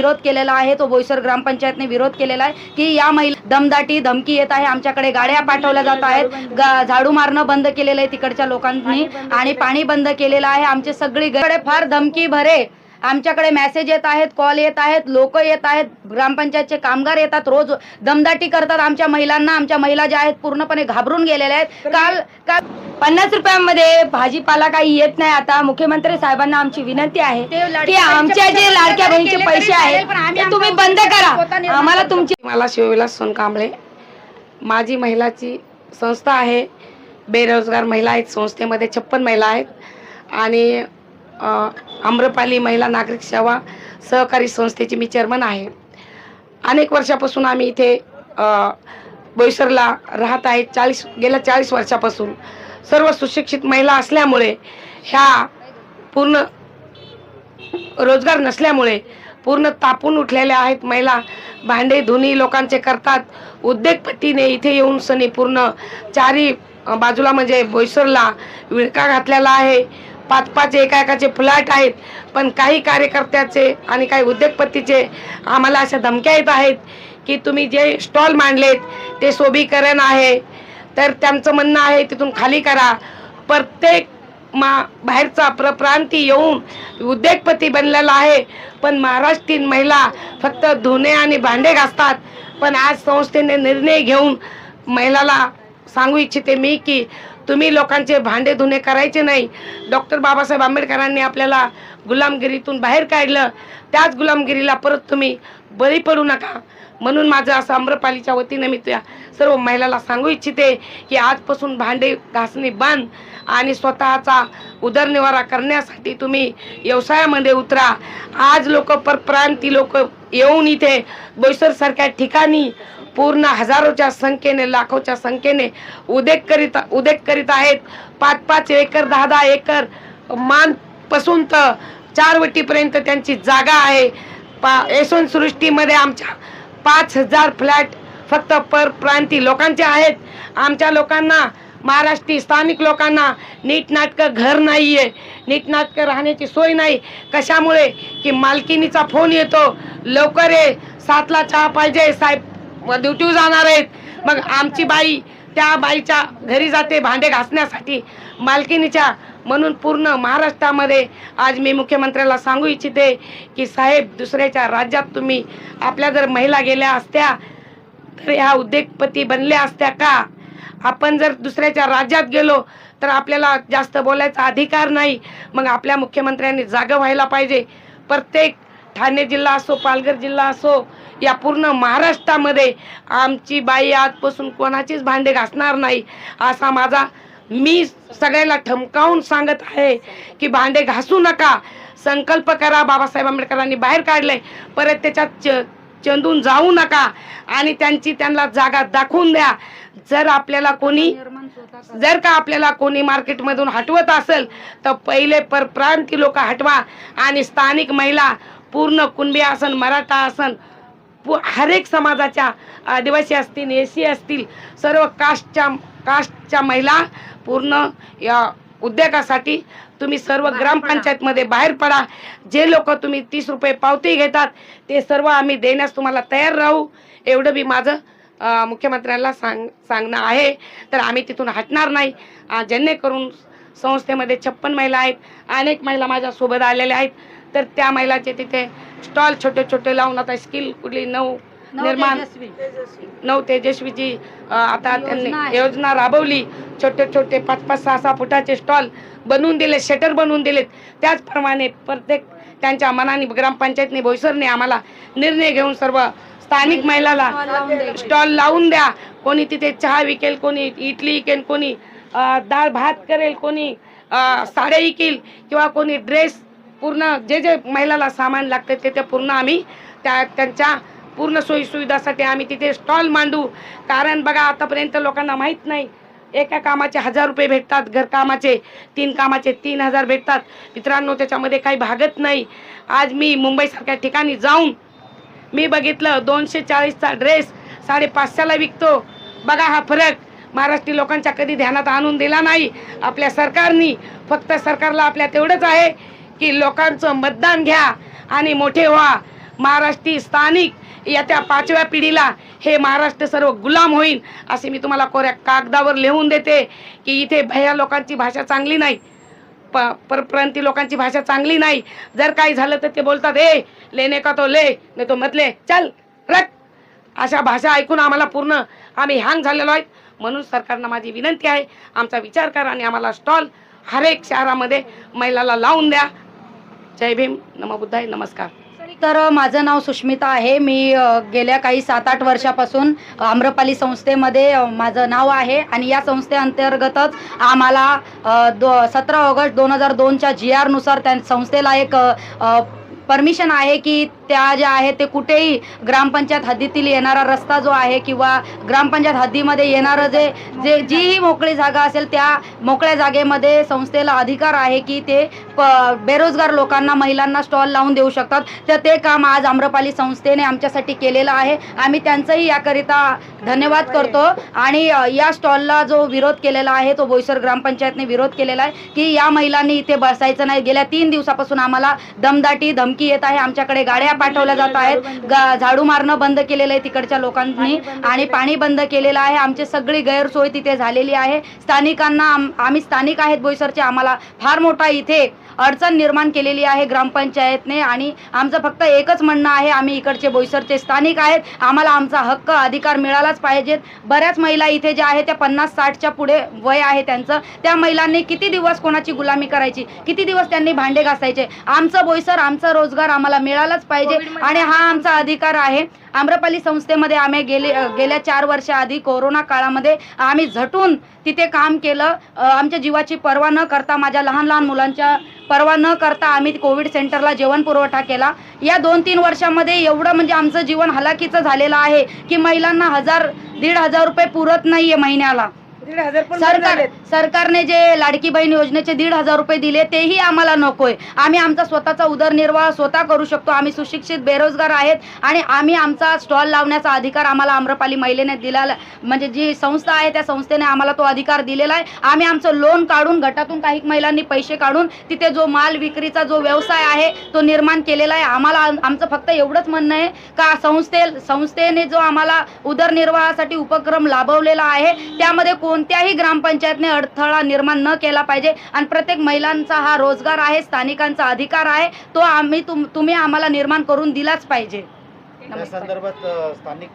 विरोध केलेला आहे, तो बोईसर ग्रामपंचायतने विरोध केलेला आहे की या महिला दमदाटी धमकी येत आहे, आमच्याकडे गाड्या पाठवल्या जात आहेत, झाडू मारणं बंद केलेलं आहे तिकडच्या लोकांनी आणि पाणी बंद केलेलं आहे। आमचे सगळीकडे फार धमकी भरे आमच्याकडे मेसेज येत आहेत, कॉल येत आहेत, लोक येत आहेत, ग्रामपंचायतचे कामगार येतात, रोज दमदाटी करतात आमच्या महिलांना। आमच्या महिला ज्या आहेत पूर्णपणे घाबरून गेलेल्या आहेत। काल 50 रुपयांमध्ये भाजीपाला काही येत नाही। आता मुख्यमंत्री साहेबांना आमची विनंती आहे की आमच्या जे लाडक्या बहिणीचे पैसे आहेत ते तुम्ही बंद करा। आम्हाला तुमची मला शिवविलास सोनकांबळे, माझी महिलाची संस्था आहे, बेरोजगार महिला आहेत, संस्थेमध्ये 56 महिला आहेत आणि आम्रपाली महिला नागरिक सेवा सहकारी संस्थेची मी चेअरमन आहे। अनेक वर्षापासून आम्ही इथे बोईसरला राहत आहेत, गेल्या 40 वर्षापासून। सर्व सुशिक्षित महिला असल्यामुळे ह्या पूर्ण रोजगार नसल्यामुळे पूर्ण तापून उठलेल्या आहेत महिला। भांडे धुनी लोकांचे करतात। उद्योगपतीने इथे येऊन सनी पूर्ण चारी बाजूला म्हणजे बोईसरला विळका घातलेला आहे। 5-5 एकाचे फ्लॅट आहेत, पण काही कार्यकर्त्याचे आणि काही उद्योगपतीचे आम्हाला अशा धमक्या येत आहेत की तुम्ही जे स्टॉल मांडलेत ते सोबीकरण आहे, तर त्यांचं म्हणणं आहे तिथून खाली करा। प्रत्येक बाहेरचा प्रप्रांती येऊन उद्योगपती बनलेला आहे, पण महाराष्ट्रीयन महिला फक्त धुणे आणि भांडे घासतात। पण आज संस्थेने निर्णय घेऊन महिलाला सांगू इच्छिते मी की तुम्ही लोकांचे भांडे धुणे करायचे नाही। डॉक्टर बाबासाहेब आंबेडकरांनी आपल्याला गुलामगिरीतून बाहेर काढलं, त्याच गुलामगिरीला परत तुम्ही बळी पडू नका। म्हणून माझं असं आम्रपालीच्या वतीने मी त्या सर्व महिलांना सांगू इच्छिते की आजपासून भांडे घासणे बंद आणि स्वतःचा उदरनिर्वाह करण्यासाठी तुम्ही व्यवसायामध्ये उतरा। आज लोक परप्रांती लोक येऊन इथे बोईसर सारख्या ठिकाणी पूर्ण हजारोच्या संख्येने लाखोच्या संख्येने उद्योग करीत आहेत। 5-5 एकर 10-10 एकर मानपासून तर 4 वटीपर्यंत त्यांची जागा आहे। यशवंतसृष्टीमध्ये आमच्या 5000 फ्लॅट फक्त परप्रांती लोकांचे आहेत। आमच्या लोकांना महाराष्ट्रीय स्थानिक लोकांना नीटनाटकं घर नाही आहे, नीटनाटकं राहण्याची सोय नाही। कशामुळे की मालकीनीचा फोन येतो, लवकर ये, 7ला चहा पाहिजे, साहेब ड्युटीवर जाणार आहेत। मग आमची बाई त्या बाईच्या घरी जाते भांडे घासण्यासाठी मालकीनीच्या। म्हणून पूर्ण महाराष्ट्रामध्ये आज मी मुख्यमंत्र्याला सांगू इच्छिते की साहेब, दुसऱ्याच्या राज्यात तुम्ही आपल्या जर महिला गेल्या असत्या तर ह्या उद्योगपती बनल्या असत्या का? आपण जर दुसऱ्याच्या राज्यात गेलो तर आपल्याला जास्त बोलायचा अधिकार नाही। मग आपल्या मुख्यमंत्र्यांनी जागा व्हायला पाहिजे। प्रत्येक ठाणे जिल्हा असो, पालघर जिल्हा असो, या पूर्ण महाराष्ट्रामध्ये आमची बाई आजपासून कोणाचीच भांडे घासणार नाही असा माझा मी सगळ्याला ठमकावून सांगत आहे की भांडे घासू नका, संकल्प करा। बाबासाहेब आंबेडकरांनी बाहेर काढले, परत त्याच्यात चंदून जाऊ नका आणि त्यांना जागा दाखवून द्या। जर आपल्याला कोणी मार्केटमधून हटवत असेल तर पहिले परप्रांती लोक हटवा आणि स्थानिक महिला पूर्ण कुणबी असन, मराठा असन, हर एक समाजाच्या, आदिवासी असतील, एसी असतील, सर्व कास्टच्या महिला पूर्ण या उद्योगासाठी तुम्ही सर्व ग्रामपंचायतमध्ये बाहेर पडा। जे लोक तुम्ही 30 रुपये पावती घेतात ते सर्व आम्ही देण्यास तुम्हाला तयार राहू, एवढं बी माझं मुख्यमंत्र्यांना सांगणं आहे। तर आम्ही तिथून हटणार नाही। जेणेकरून संस्थेमध्ये 56 महिला आहेत, अनेक महिला माझ्यासोबत आलेल्या आहेत, तर त्या महिलाचे तिथे स्टॉल छोटे छोटे लावून आता स्किल कुठली नऊ तेजस्वीची आता त्यांनी योजना राबवली। छोटे छोटे 5-5, 6-6 फुटाचे स्टॉल बनवून दिले, शटर बनवून दिलेत। त्याचप्रमाणे प्रत्येक त्यांच्या मनाने ग्रामपंचायतने बोईसरने आम्हाला निर्णय घेऊन सर्व स्थानिक महिलाला स्टॉल लावून द्या। कोणी तिथे चहा विकेल, कोणी इडली विकेल, कोणी डाळ भात करेल, कोणी साड्या विकेल किंवा कोणी ड्रेस, पूर्ण जे महिलाला सामान लागते ते पूर्ण आम्ही त्यांच्या पूर्ण सोयी सुविधासाठी आम्ही तिथे स्टॉल मांडू। कारण बघा, आतापर्यंत लोकांना माहीत नाही, एका कामाचे 1000 रुपये भेटतात, घरकामाचे 3 कामाचे 3000 भेटतात। मित्रांनो, त्याच्यामध्ये काही भागत नाही। आज मी मुंबईसारख्या ठिकाणी जाऊन मी बघितलं 240चा ड्रेस 550ला विकतो। बघा हा फरक महाराष्ट्रीय लोकांच्या कधी ध्यानात आणून दिला नाही आपल्या सरकारनी। फक्त सरकारला आपल्या तेवढंच आहे की लोकांचं मतदान घ्या आणि मोठे व्हा। महाराष्ट्री स्थानिक येत्या 5व्या पिढीला हे महाराष्ट्र सर्व गुलाम होईल असे मी तुम्हाला कोऱ्या कागदावर लिहून देते की इथे भैया लोकांची भाषा चांगली नाही, परप्रांती लोकांची भाषा चांगली नाही. जर काही झालं तर ते बोलतात ए लेने का तो ले नाही तो मत ले चल रख. अशा भाषा ऐकून आम्हाला पूर्ण आम्ही हँग झालेलो आहेत. म्हणून सरकारनं माझी विनंती आहे, आमचा विचार करा आणि आम्हाला स्टॉल हर एक शहरामध्ये महिलाला लावून द्या. जय भीम, नमो बुद्धाय, नमस्कार. तर माझं नाव सुष्मिता आहे. मी गेल्या काही 7-8 वर्षापासून आम्रपाली संस्थेमध्ये माझं नाव आहे आणि या संस्थेअंतर्गतच आम्हाला 17 ऑगस्ट 2002च्या GR नुसार त्या संस्थेला एक परमिशन आहे की त्या ज्या आहेत ते कुठेही ग्रामपंचायत हद्दीतील येणारा रस्ता जो आहे किंवा ग्रामपंचायत हद्दीमध्ये येणारं जे जीही मोकळी जागा असेल त्या मोकळ्या जागेमध्ये संस्थेला अधिकार आहे की ते बेरोजगार लोकांना, महिलांना स्टॉल लावून देऊ शकतात. तर ते काम आज आम्रपाली संस्थेने आमच्यासाठी केलेलं आहे. आम्ही त्यांचंही याकरिता धन्यवाद करतो. आणि या स्टॉलला जो विरोध केलेला आहे तो बोईसर ग्रामपंचायतने विरोध केलेला आहे की या महिलांनी इथे बसायचं नाही. गेल्या 3 दिवसापासून आम्हाला दमदाटी धमकी येत आहे. आमच्याकडे गाड्या पाठवल्या जात आहेत. झाडू मारणं बंद केलेलं आहे तिकडच्या लोकांनी आणि पाणी बंद केलेलं आहे. आमची सगळी गैरसोय तिथे झालेली आहे. स्थानिकांना, आम्ही स्थानिक आहेत बोईसरचे, आम्हाला फार मोठा इथे अडचण निर्माण केलेली आहे ग्रामपंचायतने. आणि आमचं फक्त एकच म्हणणं आहे, आम्ही इकडचे बोईसरचे स्थानिक आहेत, आम्हाला आमचा हक्क अधिकार मिळालाच पाहिजेत. बऱ्याच महिला इथे ज्या आहेत त्या 50-60च्या पुढे वय आहे त्यांचं. त्या महिलांनी किती दिवस कोणाची गुलामी करायची, किती दिवस त्यांनी भांडे घासायचे. आमचं बोईसर, आमचा रोजगार आम्हाला मिळालाच पाहिजे आणि हा आमचा अधिकार आहे. आम्रपाली संस्थेमध्ये आम्ही गेल्या 4 वर्षाआधी कोरोना काळामध्ये आम्ही झटून तिथे काम केलं. आमच्या जीवाची पर्वा न करता, माझ्या लहान लहान मुलांच्या पर्वा न करता आम्ही कोविड सेंटरला जेवण पुरवठा केला. या 2-3 वर्षामध्ये एवढं म्हणजे आमचं जीवन हलाखीचं झालेलं आहे की महिलांना 1,000-1,500 रुपये पुरत नाहीये महिन्याला. सरकारने जे लाडकी बहीण योजनेचे 1,500 रुपये दिले तेही आम्हाला नकोय. आम्ही आमचा स्वतःचा उदरनिर्वाह स्वतः करू शकतो. आम्ही सुशिक्षित बेरोजगार आहेत आणि आम्ही आमचा स्टॉल लावण्याचा अधिकार आम्हाला आम्रपाली महिलेने दिला, म्हणजे जी संस्था आहे त्या संस्थेने आम्हाला तो अधिकार दिलेला आहे. आम्ही आमचं लोन काढून, गटातून काही महिलांनी पैसे काढून तिथे जो माल विक्रीचा जो व्यवसाय आहे तो निर्माण केलेला आहे. आम्हाला आमचं फक्त एवढंच म्हणणं आहे का संस्थेने जो आम्हाला उदरनिर्वाहासाठी उपक्रम राबवलेला आहे त्यामध्ये कोणत्याही ग्रामपंचायतने अडथळा निर्माण न केला पाहिजे. आणि प्रत्येक महिलांचा हा रोजगार आहे, स्थानिकांचा अधिकार आहे, तो आम्ही तुम्ही आम्हाला निर्माण करून दिलाच पाहिजे. या संदर्भात स्थानिक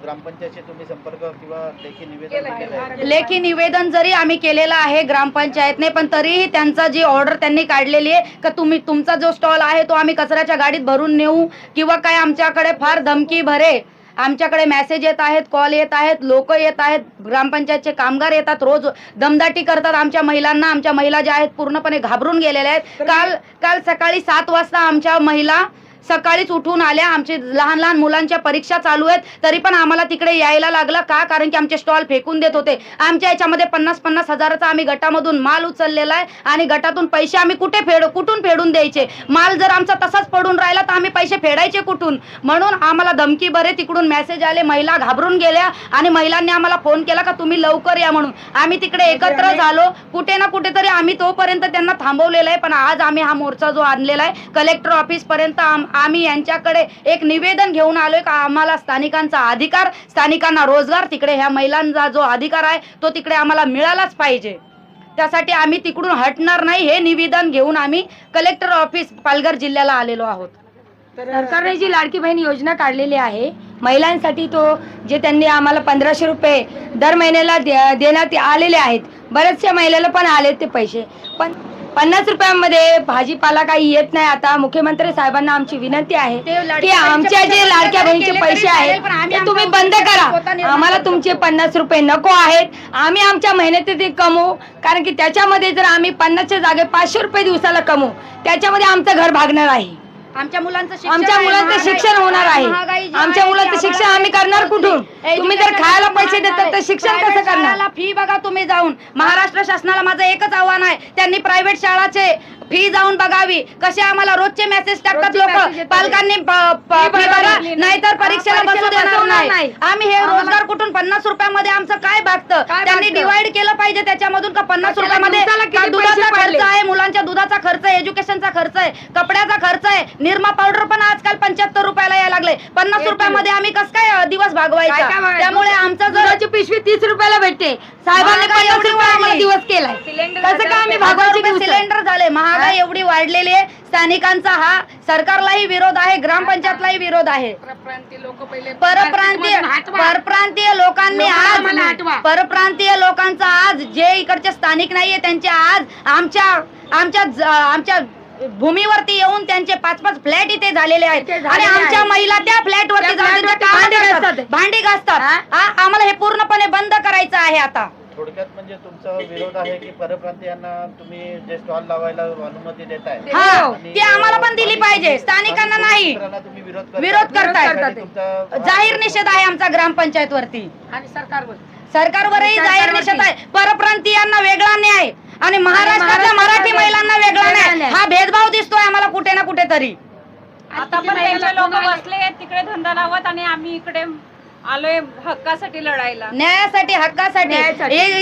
ग्रामपंचायतशी तुम्ही संपर्क किंवा लेखी निवेदन केलेलं आहे? लेखी निवेदन जरी आम्ही केलेलं आहे ग्रामपंचायतने, पण तरीही त्यांचा जी ऑर्डर त्यांनी काढलेली आहे का तुमचा जो स्टॉल आहे तो आम्ही कचऱ्याच्या गाडीत भरून नेऊ किंवा काय, आमच्याकडे फार धमकी भरे, आमच्याकडे मेसेज येत आहेत, कॉल येत आहेत, लोक येत आहेत, ग्रामपंचायतचे कामगार येतात, रोज दमदाटी करतात आमच्या महिलांना. आमच्या महिला ज्या आहेत पूर्णपणे घाबरून गेलेल्या आहेत. काल सकाळी 7 वाजता आमच्या महिला सकाळीच उठून आल्या. आमचे लहान लहान मुलांच्या परीक्षा चालू आहेत तरी पण आम्हाला तिकडे यायला लागलं. का? कारण की आमचे स्टॉल फेकून देत होते. आमच्या याच्यामध्ये 50-50 हजाराचा आम्ही गटामधून माल उचललेला आहे आणि गटातून पैसे आम्ही कुठून फेडून द्यायचे. माल जर आमचा तसाच पडून राहिला तर आम्ही पैसे फेडायचे कुठून. म्हणून आम्हाला धमकी बरे तिकडून मेसेज आले. महिला घाबरून गेल्या आणि महिलांनी आम्हाला फोन केला का तुम्ही लवकर या म्हणून. आम्ही तिकडे एकत्र झालो. कुठे ना कुठेतरी आम्ही तोपर्यंत त्यांना थांबवलेलं आहे. पण आज आम्ही हा मोर्चा जो आणलेला आहे कलेक्टर ऑफिस पर्यंत, आम्ही यांच्याकडे एक निवेदन घेऊन आलोय का आम्हाला स्थानिकांचा अधिकार, स्थानिकांना रोजगार, तिकडे ह्या महिलांचा जो अधिकार आहे तो तिकडे आम्हाला मिळालाच पाहिजे. त्यासाठी आम्ही तिकडून हटणार नाही. हे निवेदन घेऊन आम्ही कलेक्टर ऑफिस पालघर जिल्ह्याला आलेलो आहोत. सरकारने जी लाडकी बहीण योजना काढलेली आहे महिलांसाठी, तो जे त्यांनी आम्हाला 1,500 रुपये दर महिन्याला देण्यात आलेले आहेत. बऱ्याचशा महिलांना पण आले ते पैसे, पण 50 रुपयांमध्ये भाजीपाला काही येत नाही. आता मुख्यमंत्री साहेबांना आमची विनंती आहे की आमच्या जे लाडक्या बहिणीचे पैसे आहेत ते तुम्ही बंद करा. आम्हाला तुमचे 50 रुपये नको आहेत. आम्ही आमच्या मेहनतीत कमवू, कारण की त्याच्यामध्ये जर आम्ही 50च्या जागे 500 रुपये दिवसाला कमवू त्याच्यामध्ये आमचं घर भागणार आहे. आमच्या मुलांचं शिक्षण होणार आहे. आमच्या मुलांचं शिक्षण आम्ही करणार कुठून? तुम्ही जर खायला पैसे देतात तर शिक्षण कसं करणार? फी बघा तुम्ही जाऊन. महाराष्ट्र शासनाला माझं एकच आव्हान आहे, त्यांनी प्रायव्हेट शाळाचे फी जाऊन बघावी. कसे आम्हाला रोजचे मेसेज टाकतात रोजचे लोक, message येतात. पालकांनी फी भरा नाहीतर परीक्षेला बसू देणार बसवणार नाही. नाही. आम्ही हे रोजगार कुठून 50 रुपयामध्ये आमचं काय भागतं? काय त्यांनी भागतं? डिवाइड केलं पाहिजे त्याच्यामधून का 50 त्याला रुपयामध्ये दिवसाला किती का दुधाचा पैसे खर्च पडले? आहे, मुलांच्या दुधाचा खर्च आहे, एज्युकेशनचा खर्च आहे, कपड्याचा खर्च आहे. निरमा पावडर पण आजकाल 75 रुपयाला यायला लागले. 50 रुपयामध्ये आम्ही कसं काय दिवस भागवायचा? त्यामुळे आमचा जर दुधाची पिशवी 30 रुपयाला भेटते. साहेबांनी महागाई 50 एवढी रुपये आम्हाला वाढली. दिवस केलाय. कसं काय आम्ही 1000 भागवायचे रुपये दिवस? सिलेंडर झाले. महागाई एवढी वाढलेली आहे. स्थानिकांचा हा सरकारलाही विरोध आहे, ग्रामपंचायतलाही विरोध आहे. परप्रांतीय लोकांनी आज परप्रांतीय लोकांचा आज जे इकडचे स्थानिक नाहीये त्यांचे आज आमच्या भूमीवरती येऊन त्यांचे 5-5 फ्लॅट इथे झालेले आहेत आणि आमच्या महिला त्या फ्लॅट वरती जाऊन त्यांच्या कामात भांडी घासतात. आम्हाला हे पूर्णपणे बंद करायचं आहे आता. थोडक्यात म्हणजे तुमचा विरोध आहे की परप्रांतीयांना तुम्ही जे स्टॉल लावायला अनुमती देताय हा, ती आम्हाला पण दिली पाहिजे, स्थानिकांना नाही. तुम्ही विरोध करताय. तुमचा जाहीर निषेध आहे आमचा ग्रामपंचायत वरती आणि सरकारवरही जाहीर निषेध आहे. परप्रांतीयांना वेगळा न्याय आणि महाराष्ट्रातल्या मराठी महिलांना वेगळा न्याय, हा भेदभाव दिसतोय आम्हाला कुठे ना कुठेतरी. आता पण त्यांचे लोक बसले तिकडे धंदा लावत आणि आम्ही इकडे आलोय हक्कासाठी लढायला, न्यायासाठी, हक्कासाठी.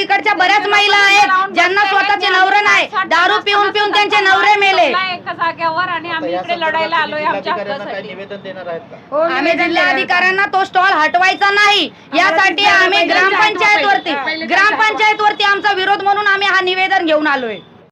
इकडच्या बऱ्याच महिला आहेत ज्यांना स्वतःचे नवरे नाही, दारू पिऊन पिऊन त्यांचे नवरे मेले. एका जाग्यावर आणि आम्ही इकडे लढायला आलोय आमच्या हक्कासाठी. निवेदन देणार आहेत का? आम्ही जिल्हाधिकाऱ्यांना तो स्टॉल हटवायचा नाही यासाठी आम्ही ग्रामपंचायत वरती आमचा विरोध म्हणून आम्ही हा निवेदन घेऊन आलोय.